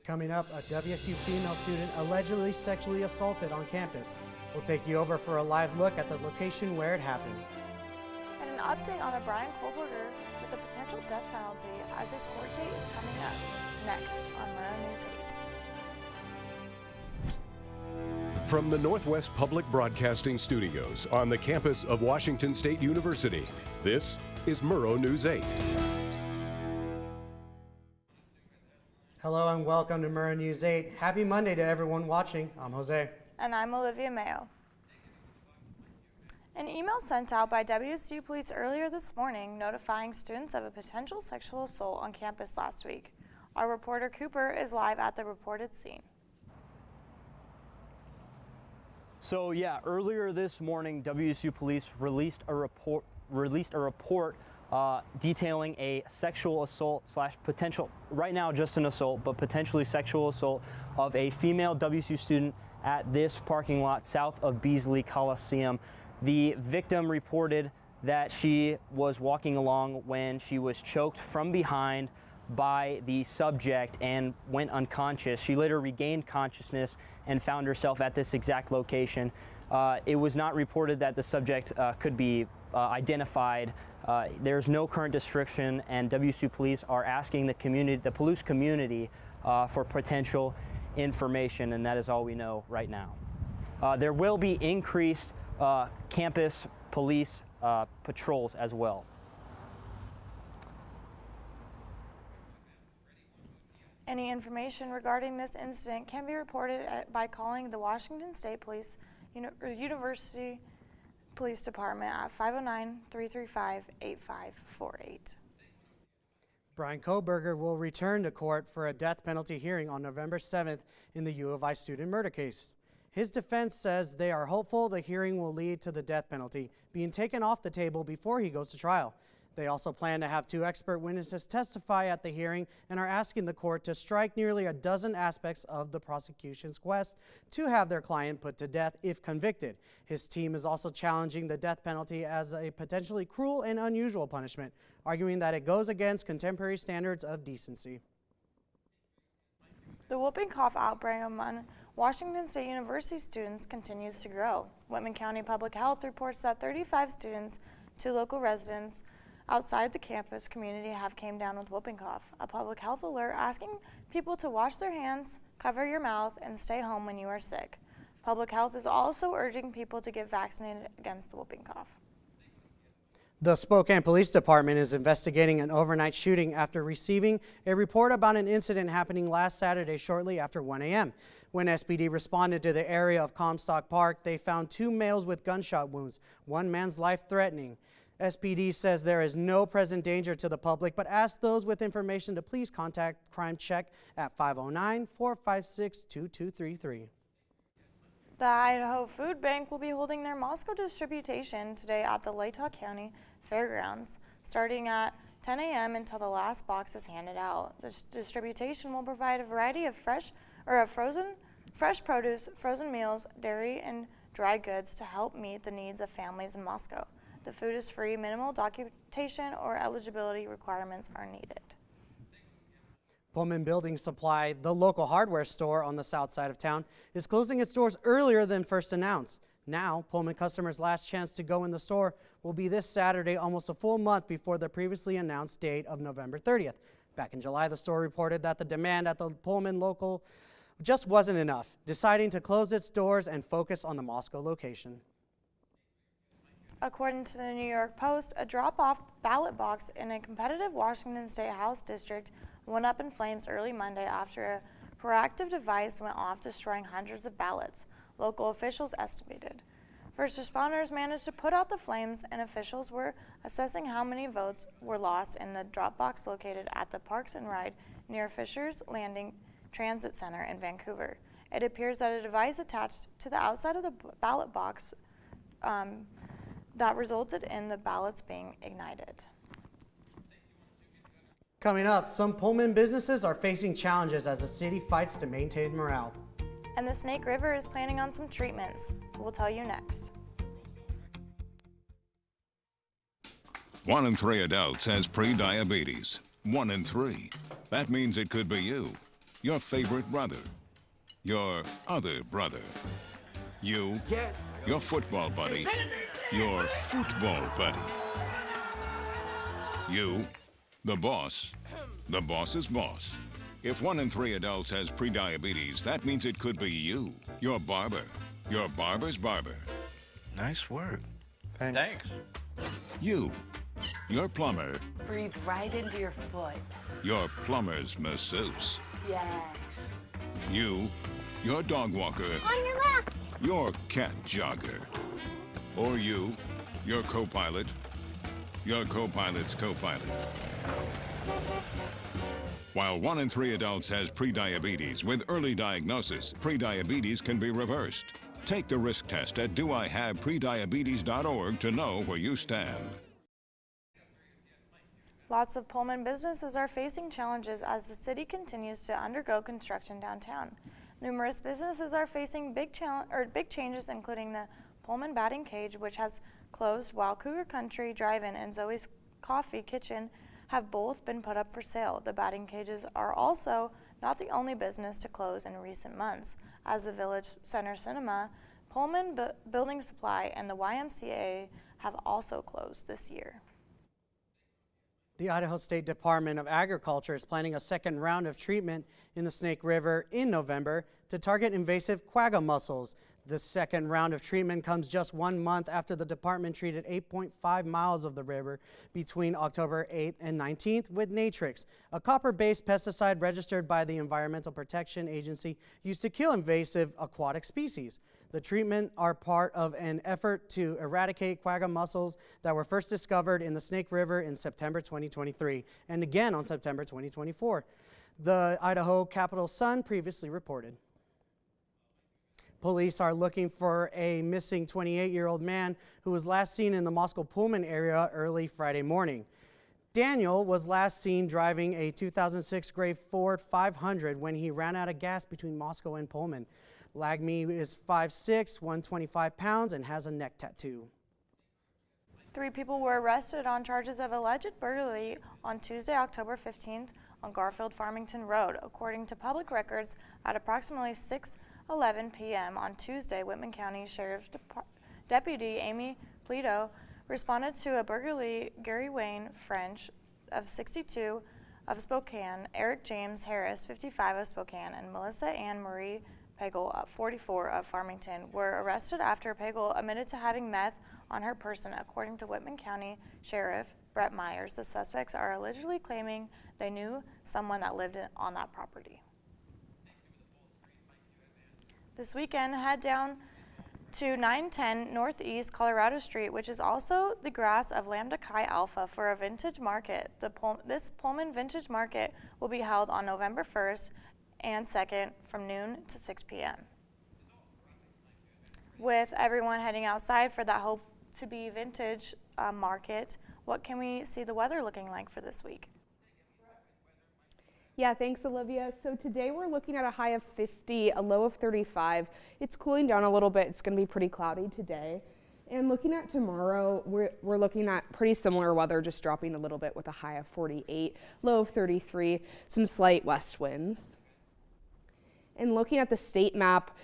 Coming up, a WSU female student allegedly sexually assaulted on campus. We'll take you over for a live look at the location where it happened. And an update on a Brian Kohlberger with a potential death penalty as his court date is coming up next on Murrow News 8. From the Northwest Public Broadcasting Studios on the campus of Washington State University, this is Murrow News 8. Hello and welcome to Murrow News 8. Happy Monday to everyone watching. I'm Jose. And I'm Olivia Mayo. An email sent out by WSU Police earlier this morning notifying students of a potential sexual assault on campus last week. Our reporter Cooper is live at the reported scene. So yeah, earlier this morning, WSU Police released a report detailing a sexual assault / potential, right now just an assault, but potentially sexual assault of a female WSU student at this parking lot south of Beasley Coliseum. The victim reported that she was walking along when she was choked from behind by the subject and went unconscious. She later regained consciousness and found herself at this exact location. It was not reported that the subject could be identified. There's no current description, and WSU Police are asking the police community for potential information, and that is all we know right now. There will be increased campus police patrols as well. Any information regarding this incident can be reported by calling the Washington State Police University Police Department at 509-335-8548. Brian Kohlberger will return to court for a death penalty hearing on November 7th in the U of I student murder case. His defense says they are hopeful the hearing will lead to the death penalty being taken off the table before he goes to trial. They also plan to have 2 expert witnesses testify at the hearing and are asking the court to strike nearly a dozen aspects of the prosecution's quest to have their client put to death if convicted. His team is also challenging the death penalty as a potentially cruel and unusual punishment, arguing that it goes against contemporary standards of decency. The whooping cough outbreak among Washington State University students continues to grow. Whitman County Public Health reports that 35 students, 2 local residents, outside the campus community have came down with whooping cough. A public health alert asking people to wash their hands, cover your mouth, and stay home when you are sick. Public health is also urging people to get vaccinated against the whooping cough. The Spokane Police Department is investigating an overnight shooting after receiving a report about an incident happening last Saturday shortly after 1 a.m. When SPD responded to the area of Comstock Park, they found 2 males with gunshot wounds, one man's life-threatening. SPD says there is no present danger to the public, but asks those with information to please contact Crime Check at 509-456-2233. The Idaho Food Bank will be holding their Moscow distribution today at the Latah County Fairgrounds, starting at 10 a.m. until the last box is handed out. This distribution will provide a variety of fresh produce, frozen meals, dairy, and dry goods to help meet the needs of families in Moscow. The food is free, minimal documentation or eligibility requirements are needed. Pullman Building Supply, the local hardware store on the south side of town, is closing its doors earlier than first announced. Now, Pullman customers' last chance to go in the store will be this Saturday, almost a full month before the previously announced date of November 30th. Back in July, the store reported that the demand at the Pullman local just wasn't enough, deciding to close its doors and focus on the Moscow location. According to the New York Post, a drop-off ballot box in a competitive Washington State House district went up in flames early Monday after a proactive device went off, destroying hundreds of ballots, local officials estimated. First responders managed to put out the flames, and officials were assessing how many votes were lost in the drop box located at the Parks and Ride near Fisher's Landing Transit Center in Vancouver. It appears that a device attached to the outside of the ballot box that resulted in the ballots being ignited. Coming up, some Pullman businesses are facing challenges as the city fights to maintain morale. And the Snake River is planning on some treatments. We'll tell you next. 1 in 3 adults has pre-diabetes. 1 in 3. That means it could be you. your favorite brother, your other brother. You, your football buddy, your football buddy. You, the boss's boss. If 1 in 3 adults has prediabetes, that means it could be you, your barber, your barber's barber. Nice work. Thanks. You, your plumber, Breathe right into your foot. your plumber's masseuse. Yes. You, your dog walker, On your left. your cat jogger. Or you, your co-pilot, your co-pilot's co-pilot. While 1 in 3 adults has prediabetes, with early diagnosis, prediabetes can be reversed. Take the risk test at doihaveprediabetes.org to know where you stand. Lots of Pullman businesses are facing challenges as the city continues to undergo construction downtown. Numerous businesses are facing big changes, including the Pullman Batting Cage, which has closed, while Cougar Country Drive-In and Zoe's Coffee Kitchen have both been put up for sale. The batting cages are also not the only business to close in recent months, as the Village Center Cinema, Pullman Building Supply, and the YMCA have also closed this year. The Idaho State Department of Agriculture is planning a second round of treatment in the Snake River in November to target invasive quagga mussels. The second round of treatment comes just 1 month after the department treated 8.5 miles of the river between October 8th and 19th with Natrix, a copper-based pesticide registered by the Environmental Protection Agency used to kill invasive aquatic species. The treatment are part of an effort to eradicate quagga mussels that were first discovered in the Snake River in September 2023 and again on September 2024. The Idaho Capital Sun previously reported. Police are looking for a missing 28-year-old man who was last seen in the Moscow-Pullman area early Friday morning. Daniel was last seen driving a 2006 gray Ford 500 when he ran out of gas between Moscow and Pullman. Lagme is 5'6", 125 pounds, and has a neck tattoo. 3 people were arrested on charges of alleged burglary on Tuesday, October 15th on Garfield Farmington Road. According to public records, at approximately 6:11 p.m. on Tuesday, Whitman County Sheriff's Deputy Amy Pleto responded to a burglary. Gary Wayne French of 62 of Spokane, Eric James Harris, 55 of Spokane, and Melissa Ann Marie Pagel, 44 of Farmington, were arrested after Pagel admitted to having meth on her person. According to Whitman County Sheriff Brett Myers, the suspects are allegedly claiming they knew someone that lived on that property. This weekend, head down to 910 Northeast Colorado Street, which is also the grass of Lambda Chi Alpha, for a vintage market. This Pullman Vintage Market will be held on November 1st and 2nd from noon to 6 p.m. With everyone heading outside for that hope to be vintage market, what can we see the weather looking like for this week? Yeah, thanks, Olivia. So today we're looking at a high of 50, a low of 35. It's cooling down a little bit. It's going to be pretty cloudy today. And looking at tomorrow, we're looking at pretty similar weather, just dropping a little bit with a high of 48, low of 33, some slight west winds. And looking at the state map,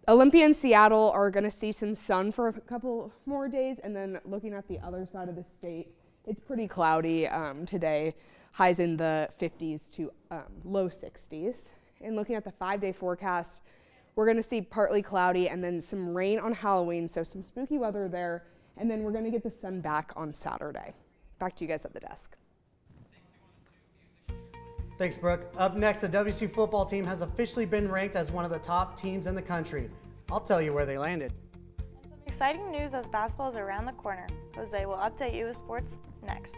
Olympia and Seattle are going to see some sun for a couple more days. And then looking at the other side of the state, it's pretty cloudy today. Highs in the 50s to low 60s. And looking at the 5-day forecast, we're going to see partly cloudy and then some rain on Halloween, so some spooky weather there. And then we're going to get the sun back on Saturday. Back to you guys at the desk. Thanks, Brooke. Up next, the WSU football team has officially been ranked as one of the top teams in the country. I'll tell you where they landed. And some exciting news as basketball is around the corner. Jose will update you with sports next.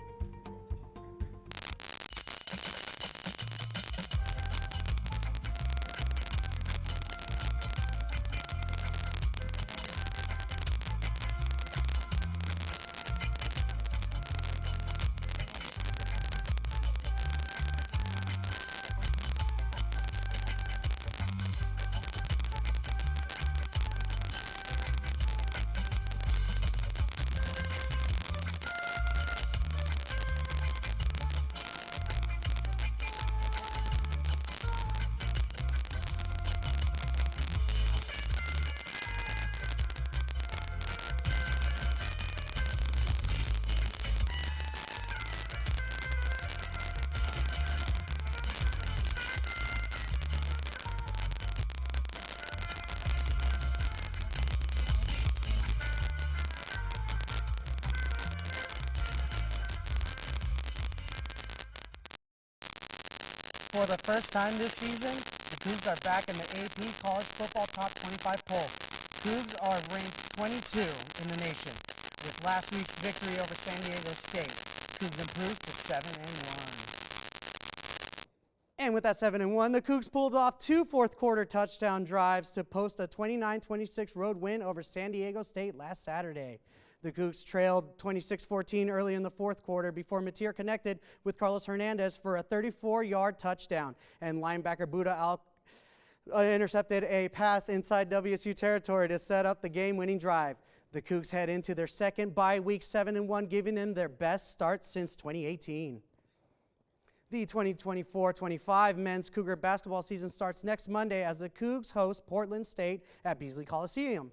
For the first time this season, the Cougs are back in the AP College Football Top 25 poll. Cougs are ranked 22 in the nation. With last week's victory over San Diego State, Cougs improved to 7-1. And with that 7-1, the Cougs pulled off 2 fourth-quarter touchdown drives to post a 29-26 road win over San Diego State last Saturday. The Cougs trailed 26-14 early in the fourth quarter before Mateer connected with Carlos Hernandez for a 34-yard touchdown, and linebacker Buda intercepted a pass inside WSU territory to set up the game-winning drive. The Cougs head into their second bye week 7-1, giving them their best start since 2018. The 2024-25 men's Cougar basketball season starts next Monday as the Cougs host Portland State at Beasley Coliseum.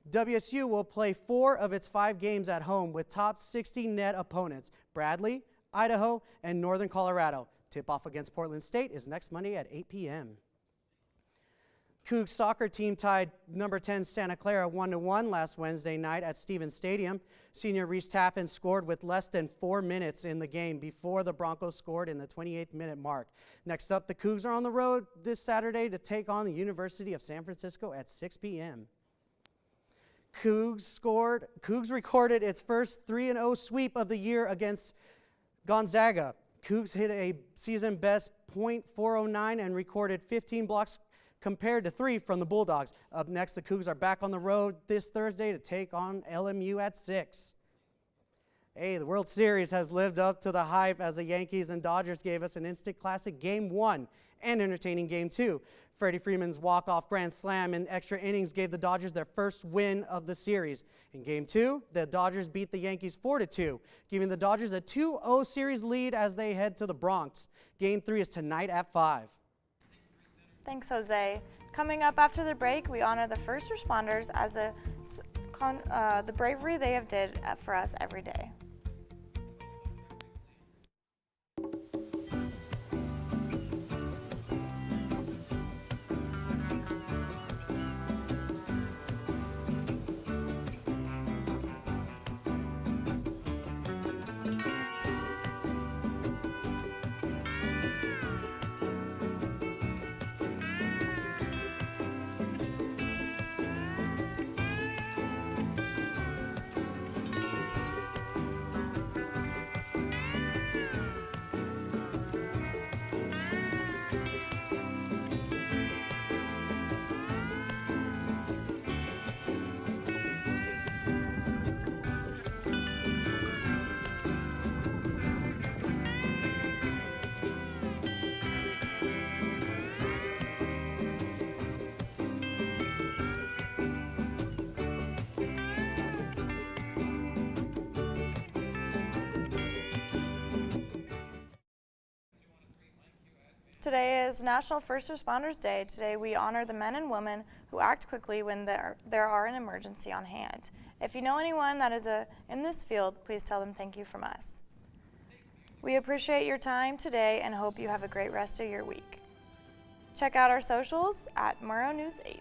WSU will play 4 of its 5 games at home with top 60 net opponents, Bradley, Idaho, and Northern Colorado. Tip-off against Portland State is next Monday at 8 p.m. Cougs soccer team tied number 10 Santa Clara 1-1 last Wednesday night at Stevens Stadium. Senior Reese Tappan scored with less than 4 minutes in the game before the Broncos scored in the 28th minute mark. Next up, the Cougs are on the road this Saturday to take on the University of San Francisco at 6 p.m. Cougs recorded its first 3-0 sweep of the year against Gonzaga. Cougs hit a season best .409 and recorded 15 blocks compared to 3 from the Bulldogs. Up next, the Cougs are back on the road this Thursday to take on LMU at 6. Hey, the World Series has lived up to the hype as the Yankees and Dodgers gave us an instant classic Game 1 and entertaining Game 2. Freddie Freeman's walk-off grand slam in extra innings gave the Dodgers their first win of the series. In Game 2, the Dodgers beat the Yankees 4-2, giving the Dodgers a 2-0 series lead as they head to the Bronx. Game 3 is tonight at 5. Thanks, Jose. Coming up after the break, we honor the first responders as the bravery they have did for us every day. Today is National First Responders Day. Today we honor the men and women who act quickly when there are an emergency on hand. If you know anyone that is in this field, please tell them thank you from us. We appreciate your time today and hope you have a great rest of your week. Check out our socials at Murrow News 8.